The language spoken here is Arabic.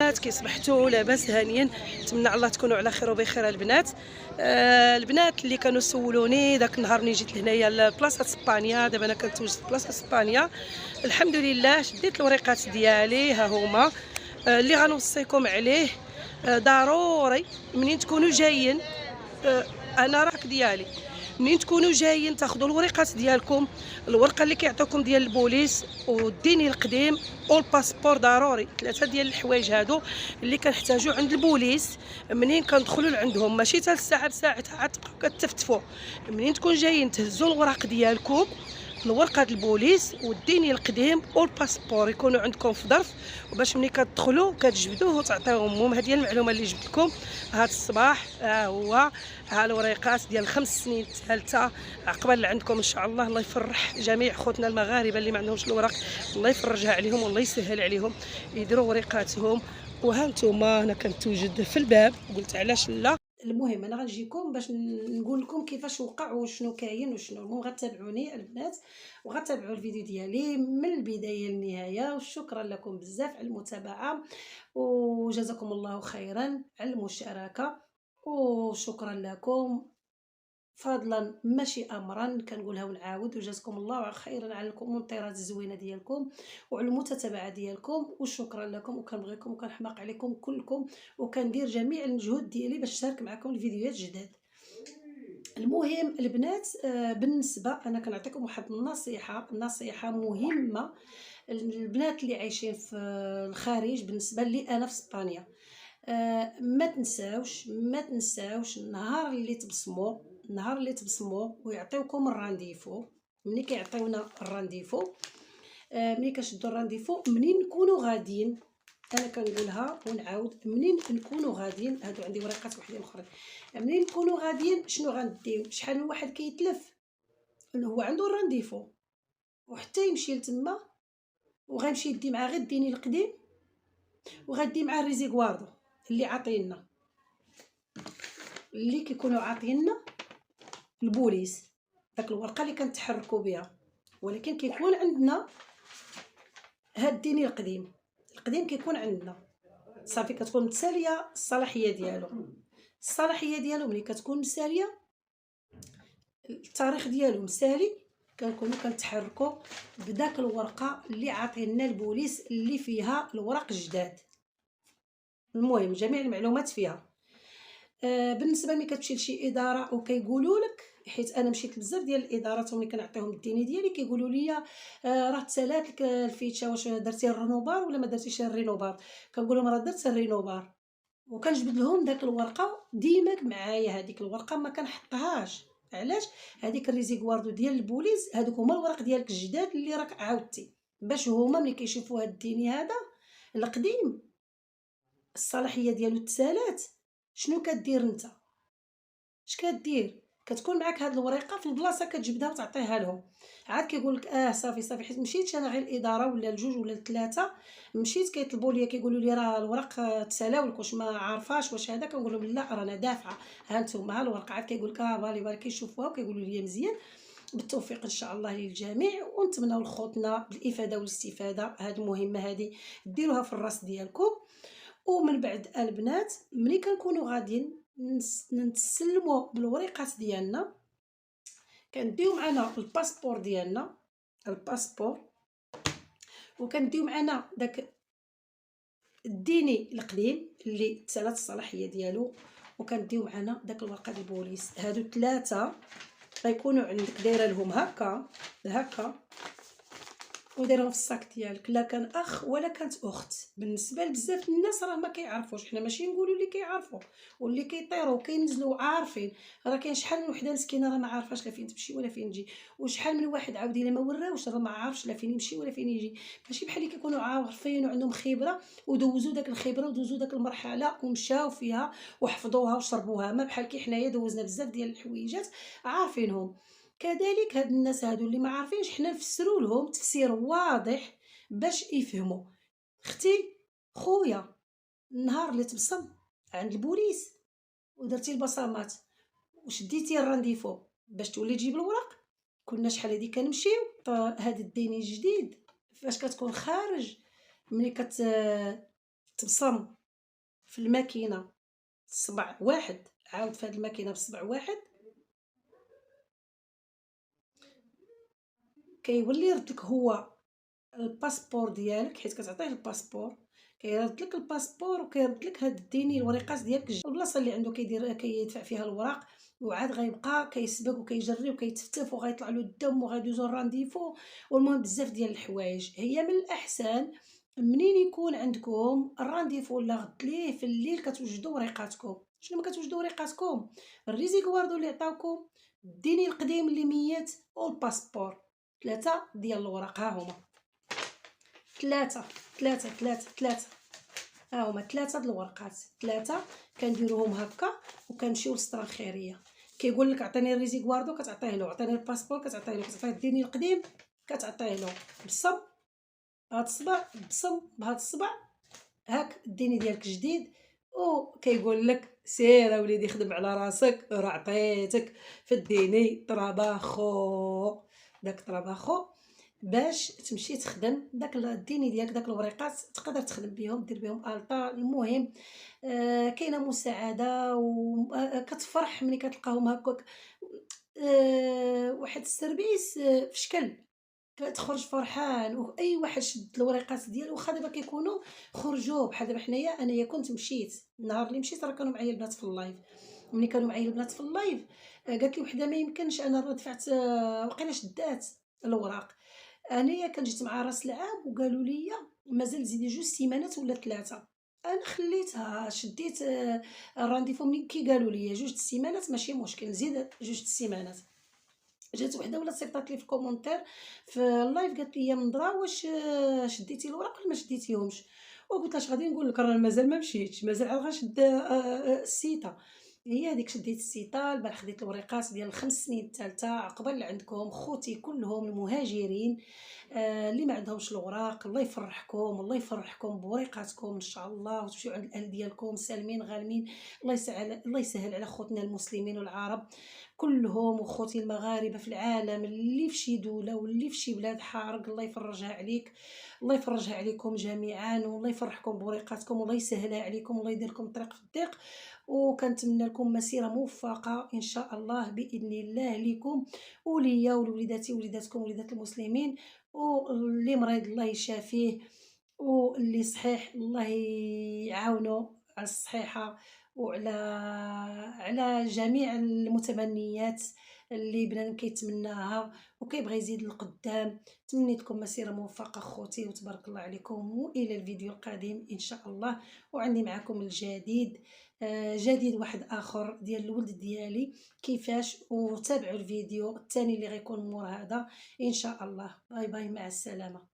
البنات كي صبحتوا لاباس هانيين؟ نتمنى الله تكونوا على خير وبخير البنات. البنات اللي كانوا سولوني داك النهار ملي جيت لهنايا لبلاصه اسبانيا، دابا انا كنتوجد في بلاصه اسبانيا. الحمد لله شديت الوريقات ديالي، ها هما اللي غنوصيكم عليه. ضروري منين تكونوا جايين، انا راك ديالي منين تكونوا جايين تاخذوا الوريقات ديالكم، الورقه اللي كيعطيوكم ديال البوليس والديني القديم والباسبور. ضروري 3 ديال الحوايج هادو اللي كنحتاجو عند البوليس منين كندخلوا لعندهم، ماشي حتى الساعه بساعتها عاد تبقاو كتفتفوا. منين تكون جايين تهزوا الوراق ديالكم، الورقه د البوليس والديني القديم والباسبور يكونوا عندكم في ظرف، وباش ملي كتدخلوا كتجبدوه وتعطيوهم. هذه هي المعلومه اللي جبت لكم هذا الصباح. هو ها الوريقات ديال 5 سنين الثالثه عقبال اللي عندكم ان شاء الله. الله يفرح جميع خوتنا المغاربه اللي ما عندهمش الوراق، الله يفرجها عليهم والله يسهل عليهم يديروا وريقاتهم. وها نتوما انا كنتوجد في الباب، قلت علاش لا. المهم انا غنجيكم باش نقول لكم كيفاش وقع وشنو كاين وشنو. المهم غتابعوني البنات وغتابعوا الفيديو ديالي من البدايه للنهايه، وشكرا لكم بزاف على المتابعه، وجزاكم الله خيرا على المشاركه، وشكرا لكم فضلا ماشي امرا. كنقولها ونعاود، وجزاكم الله خيرا على الكومونتيرات الزوينه ديالكم وعلى المتابعه ديالكم، وشكرا لكم. وكنبغيكم وكنحماق عليكم كلكم، وكندير جميع المجهود ديالي باش نشارك معكم الفيديوهات الجداد. المهم البنات، بالنسبه انا كنعطيكم واحد نصيحه مهمه البنات اللي عايشين في الخارج. بالنسبه لي انا في اسبانيا، ما تنساوش النهار اللي تبصموا ويعطيوكم الرانديفو. ملي كيعطيونا الرانديفو، ملي كنشدوا الرانديفو منين نكونوا غاديين، انا كنقولها ونعاود، منين نكونوا غاديين، هادو عندي ورقات وحدين اخرين. منين نكونوا غاديين شنو غنديو؟ شحال من واحد كيتلف هو عنده الرانديفو وحتى يمشي لتما، وغيمشي يدي معاه غير الديني القديم، وغادي معاه الريزيكواردو اللي عاطينا، اللي كيكونوا عاطينا البوليس، داك الورقه اللي كنتحركوا بها. ولكن كيكون عندنا هاد الديني القديم كيكون عندنا صافي، كتكون متساليه الصلاحيه ديالو. ملي كتكون مساليه التاريخ ديالو مسالي، كنكونوا كنتحركوا بداك الورقه اللي عاطينا البوليس اللي فيها الوراق الجداد. المهم جميع المعلومات فيها. بالنسبه ملي كتمشي لشي اداره وكيقولوا لك، حيت انا مشيت لبزاف ديال الادارات وملي كنعطيهم الديني ديالي كيقولوا لي راه تسالات لك الفيتشه، واش درتي الرينوبار ولا ما درتيش الرينوبار؟ كنقول لهم راه درت الرينوبار، وكنجبد لهم داك الورقه ديما معايا. هذيك الورقه ما كنحطهاش، علاش؟ هذيك الريزيكواردو ديال البوليس، هذوك هما الوراق ديالك الجداد اللي راك عاودتي، باش هما ملي كيشوفوا هاد الديني هذا القديم الصلاحيه ديالو تسالات، شنو كدير انت؟ اش كدير؟ كتكون معاك هاد الورقه في البلاصه كتجبدها وتعطيها لهم. عاد كيقول لك صافي حيت مشيت انا غير الاداره ولا الجوج ولا الثلاثه، مشيت كيطلبوا لي كيقولوا لي راه الورق تسالاو لك، واش ما عارفاش واش هذا؟ كنقول لهم لا رانا دافعه، ها نتوما ها الورقه. عاد كيقول لك بالي كيشوفوها وكيقولوا لي مزيان. بالتوفيق ان شاء الله للجميع، ونتمنوا لخوتنا بالافاده والاستفاده. هاد المهمه هذه ديروها في الراس ديالكم. ومن بعد البنات ملي كنكونوا غاديين نتسلموا بالوريقات ديالنا، كنديو معنا الباسبور ديالنا، وكنديو معنا داك الديني القديم اللي تسالات الصلاحيه ديالو، وكنديو معنا داك الورقه ديال البوليس. هادو 3 غيكونوا عندك دايره لهم هكا وديرهم في الصاك ديالك، لا كان اخ ولا كانت اخت. بالنسبه لبزاف الناس راه ما كيعرفوش، حنا ماشي نقولوا اللي كيعرفوا واللي كيطيروا وكينزلوا عارفين، راه كاين شحال من وحده مسكينه راه ما عارفاش لا فين تمشي ولا فين تجي، وشحال من واحد عاودي الا ما وراوش راه ما عارفش لا فين يمشي ولا فين يجي. ماشي بحال اللي كيكونوا عارفين وعندهم خبره ودوزوا داك الخبره ودوزوا داك المرحله ومشاو فيها وحفظوها وشربوها، ما بحال كي حنايا دوزنا بزاف ديال الحويجات عارفينهم. كذلك هاد الناس هادو اللي ما عارفينش حنا نفسروا لهم تفسير واضح باش يفهموا. اختي خويا، النهار اللي تبصم عند البوليس ودرتي البصمات وشديتي الرانديفو باش تولي تجيب الوراق، كنا شحال هادي كنمشيو. هاد الدين الجديد فاش كتكون خارج، ملي تبصم في الماكينه صبع واحد، عاود في هاد الماكينه بصبع واحد، كيولي يرد لك هو الباسبور ديالك، حيت كتعطيه الباسبور، كيرد لك الباسبور وكيرد لك هاد ديني الوريقات ديالك البلاصه اللي عنده كيدير كيدفع فيها الوراق. وعاد غيبقى كيسبق وكيجري وكيتفتف وغيطلع له الدم وغيدوزو الرانديفو. والمهم بزاف ديال الحوايج. هي من الاحسن منين يكون عندكم الرانديفو ولا غد ليه في الليل كتوجدوا وريقاتكم. شنو ما كتوجدوا وريقاتكم؟ الريزيكواردو اللي عطاوكم، الديني القديم اللي ميت، والباسبور. 3 ديال الوراق ها هما، ثلاثة ها هما 3 د الورقات، 3 كنديروهم هكا وكنمشيو للسطر الخيريه. كيقول لك عطيني الريزيكواردو كتعطيه له، عطيني الباسبور كتعطيه له، كتعطيه الديني القديم كتعطيه له. بصم هاد الصبع، بصم بهاد الصبع، هاك الديني ديالك جديد. وكيقول لك سير اوليدي خدم على راسك، راه عطيتك في الديني طراباخو، داك طراباخو باش تمشي تخدم داك الديني ديالك. داك الوريقات تقدر تخدم بهم، دير بهم الطا. المهم كاينه مساعده وكتفرح ملي كتلقاهم هكاك. واحد السربيس في شكل كتخرج فرحان. واي واحد شد الوريقات ديالو، واخا دابا كيكونوا خرجوا بحال دابا حنايا. انايا كنت مشيت النهار اللي مشيت راه كانوا معايا البنات في اللايف. ملي كانوا معايا البنات في اللايف قالت لي وحده ما يمكنش، انا راه دفعت وقيلا شدات الوراق. انايا كان جيت مع راس العام وقالوا لي مازال زيدي 2 سيمانات ولا 3. انا خليتها شديت الرانديفو منين كي قالوا لي 2 سيمانات ماشي مشكل، نزيد 2 سيمانات. جات وحده ولا صيفطات لي في الكومونتير في اللايف قالت لي منضره واش شديتي الوراق ولا ما شديتيهمش. وقلت لها اش غادي نقول لك، راه مازال ما مشيتش، مازال عاد غنشد السيته. هي هذيك شديت السيته. البارح خديت الوريقات ديال ال5 سنين الثالثه. عقبال عندكم خوتي كلهم المهاجرين اللي ما عندهمش الوراق، الله يفرحكم، الله يفرحكم بوريقاتكم ان شاء الله، وتمشيو عند الاهل ديالكم سالمين غانمين. الله يسهل على خوتنا المسلمين والعرب كلهم، وخوتي المغاربه في العالم اللي في شي دوله واللي في شي بلاد حارق، الله يفرجها عليك، الله يفرجها عليكم جميعا، والله يفرحكم بوريقاتكم، والله يسهلها عليكم، والله يدير لكم الطريق في الضيق. وكنتمنى لكم مسيره موفقه ان شاء الله باذن الله ليكم وليا ولوليداتي وليداتكم وليدات المسلمين. واللي مريض الله يشافيه، واللي صحيح الله يعاونو على الصحيحه، وعلى جميع المتمنيات اللي بنادم كيتمناها وكيبغي يزيد لقدام. تمنيت لكم مسيره موفقه خوتي، وتبارك الله عليكم، والى الفيديو القادم ان شاء الله. وعندي معكم الجديد، جديد واحد اخر ديال الولد ديالي كيفاش. وتابعوا الفيديو الثاني اللي غيكون مور هذا ان شاء الله. باي باي، مع السلامه.